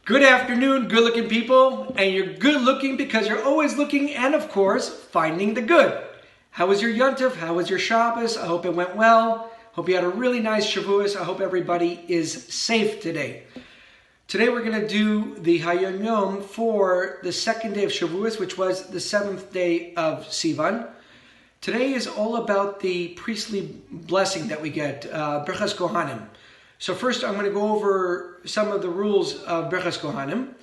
Good afternoon, good-looking people, and you're good-looking because you're always looking and, of course, finding the good. How was your Yontif? How was your Shabbos? I hope it went well. Hope you had a really nice Shavuos. I hope everybody is safe today. Today we're going to do the Hayom Yom for the second day of Shavuos, which was the seventh day of Sivan. Today is all about the priestly blessing that we get, Brachas Kohanim. So first I'm going to go over some of the rules of Brachas Kohanim,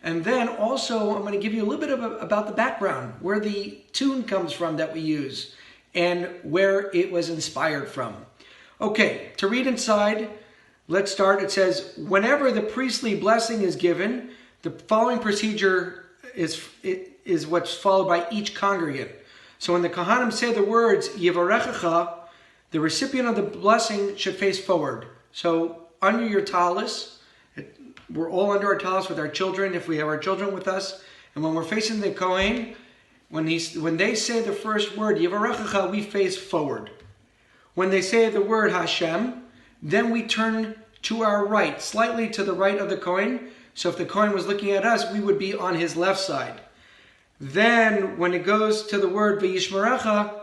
and then also I'm going to give you a little bit about the background, where the tune comes from that we use, and where it was inspired from. Okay, to read inside, let's start. It says, whenever the priestly blessing is given, the following procedure is what's followed by each congregant. So when the Kohanim say the words, Yivarechecha, the recipient of the blessing should face forward. So under your talis, we're all under our talis with our children, if we have our children with us. And when we're facing the Kohen, when they say the first word, Yivarechecha, we face forward. When they say the word Hashem, then we turn to our right, slightly to the right of the Kohen. So if the Kohen was looking at us, we would be on his left side. Then when it goes to the word V'yishmerecha,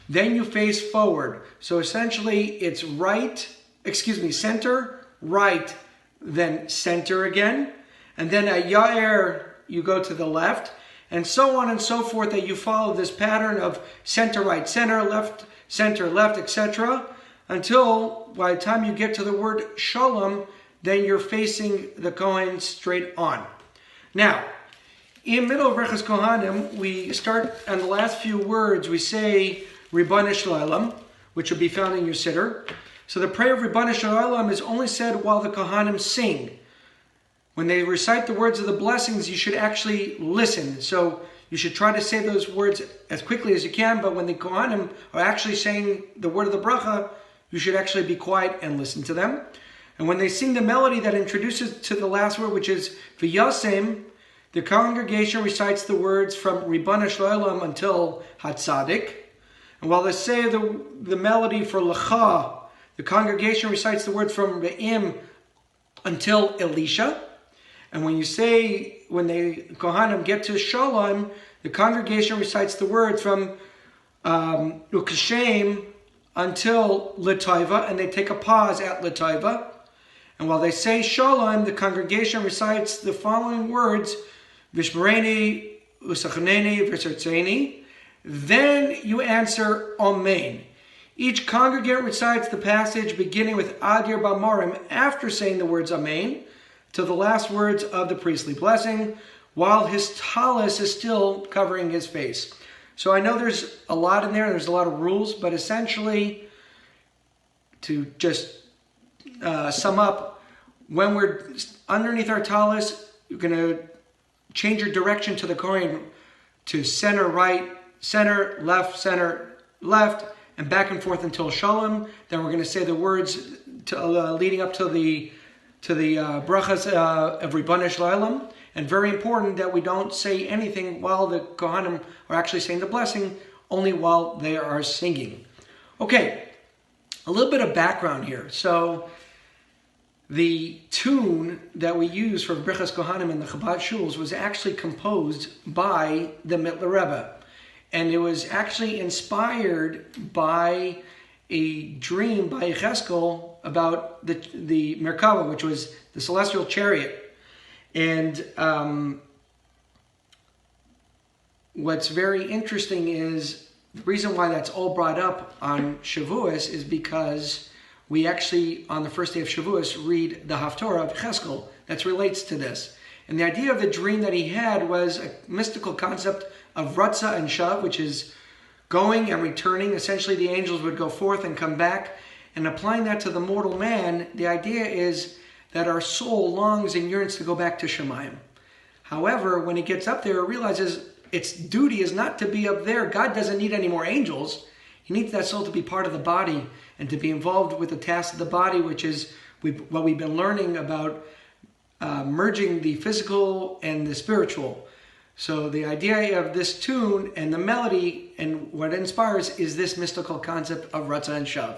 then you face forward. So essentially it's center, right, then center again. And then at Ya'er, you go to the left. And so on and so forth, that you follow this pattern of center, right, center, left, etc. Until by the time you get to the word Shalom, then you're facing the Kohen straight on. Now, in the middle of Brachas Kohanim, we start on the last few words, we say Ribbon Shalom, which will be found in your siddur. So the prayer of Ribbon Shalom is only said while the Kohanim sing. When they recite the words of the blessings, you should actually listen. So you should try to say those words as quickly as you can, but when the Kohanim are actually saying the word of the bracha, you should actually be quiet and listen to them. And when they sing the melody that introduces to the last word, which is V'yasem, the congregation recites the words from Ribbon Shalom until Hatzadik. And while they say the melody for Lecha, the congregation recites the words from Re'im until Elisha. And when the Kohanim get to Shalom, the congregation recites the words from Ukashem until L'Taiva, and they take a pause at L'Taiva. And while they say Shalom, the congregation recites the following words, Vishmareni, Usachaneni, V'Sertzeni. Then you answer Amen. Each congregant recites the passage beginning with Adir B'Morim after saying the words Amen to the last words of the priestly blessing, while his talis is still covering his face. So I know there's a lot in there, there's a lot of rules, but essentially, to just sum up, when we're underneath our talis, you're going to change your direction to the Kohen to center, right, center, left, and back and forth until Shalom. Then we're going to say the words leading up to the brachas of Ribbon Shalom. And very important that we don't say anything while the Kohanim are actually saying the blessing, only while they are singing. Okay, a little bit of background here. So the tune that we use for Brachas Kohanim in the Chabad shuls was actually composed by the Mittler Rebbe. And it was actually inspired by a dream by Yecheskel about the Merkava, which was the celestial chariot. And what's very interesting is the reason why that's all brought up on Shavuos is because we actually, on the first day of Shavuos, read the Haftorah of Yecheskel that relates to this. And the idea of the dream that he had was a mystical concept of Ratzah and Shav, which is going and returning. Essentially, the angels would go forth and come back. And applying that to the mortal man, the idea is that our soul longs and yearns to go back to Shemayim. However, when it gets up there, it realizes its duty is not to be up there. God doesn't need any more angels. He needs that soul to be part of the body and to be involved with the task of the body, which is what we've been learning about merging the physical and the spiritual. So the idea of this tune and the melody and what it inspires is this mystical concept of Ratzah and Shav.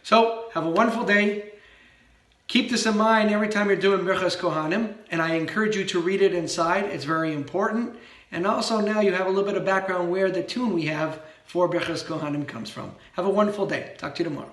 So have a wonderful day. Keep this in mind every time you're doing Birchas Kohanim, and I encourage you to read it inside. It's very important. And also now you have a little bit of background where the tune we have for Birchas Kohanim comes from. Have a wonderful day. Talk to you tomorrow.